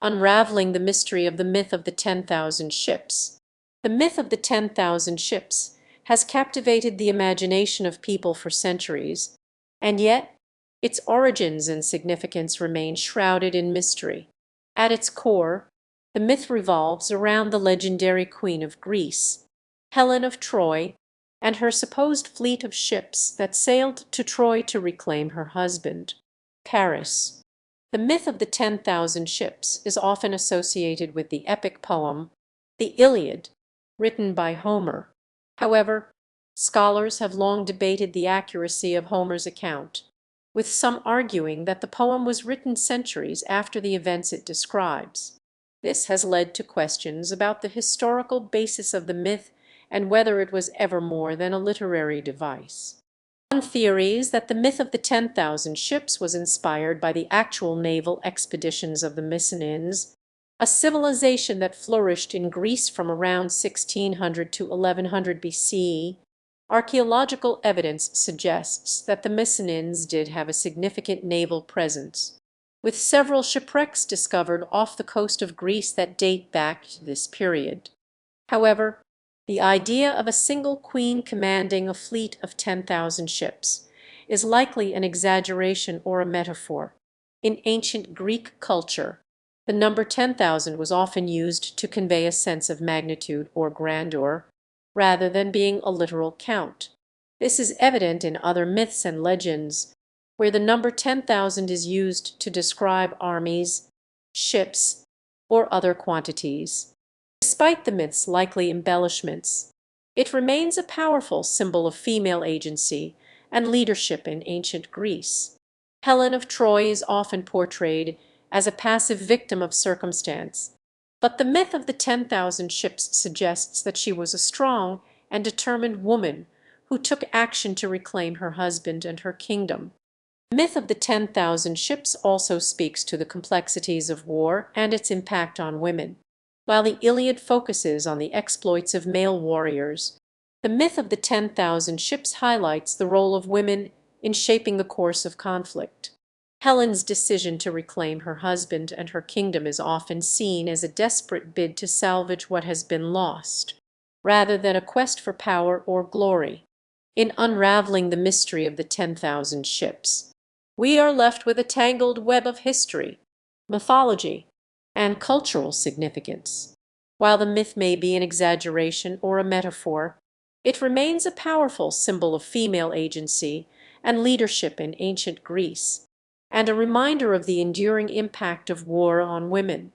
Unraveling the mystery of the myth of the 10,000 ships. The myth of the 10,000 ships has captivated the imagination of people for centuries, and yet its origins and significance remain shrouded in mystery. At its core, the myth revolves around the legendary Queen of Greece, Helen of Troy, and her supposed fleet of ships that sailed to Troy to reclaim her husband, Paris. The myth of the 10,000 ships is often associated with the epic poem, the Iliad, written by Homer. However, scholars have long debated the accuracy of Homer's account, with some arguing that the poem was written centuries after the events it describes. This has led to questions about the historical basis of the myth and whether it was ever more than a literary device. One theory is that the myth of the 10,000 ships was inspired by the actual naval expeditions of the Mycenaeans, a civilization that flourished in Greece from around 1600 to 1100 BCE. Archaeological evidence suggests that the Mycenaeans did have a significant naval presence, with several shipwrecks discovered off the coast of Greece that date back to this period. However, the idea of a single queen commanding a fleet of 10,000 ships is likely an exaggeration or a metaphor. In ancient Greek culture, the number 10,000 was often used to convey a sense of magnitude or grandeur, rather than being a literal count. This is evident in other myths and legends, where the number 10,000 is used to describe armies, ships, or other quantities. Despite the myth's likely embellishments, it remains a powerful symbol of female agency and leadership in ancient Greece. Helen of Troy is often portrayed as a passive victim of circumstance, but the myth of the 10,000 ships suggests that she was a strong and determined woman who took action to reclaim her husband and her kingdom. The myth of the 10,000 ships also speaks to the complexities of war and its impact on women. While the Iliad focuses on the exploits of male warriors, the myth of the 10,000 ships highlights the role of women in shaping the course of conflict. Helen's decision to reclaim her husband and her kingdom is often seen as a desperate bid to salvage what has been lost, rather than a quest for power or glory. In unraveling the mystery of the 10,000 ships, we are left with a tangled web of history, mythology, and cultural significance. While the myth may be an exaggeration or a metaphor, it remains a powerful symbol of female agency and leadership in ancient Greece, and a reminder of the enduring impact of war on women.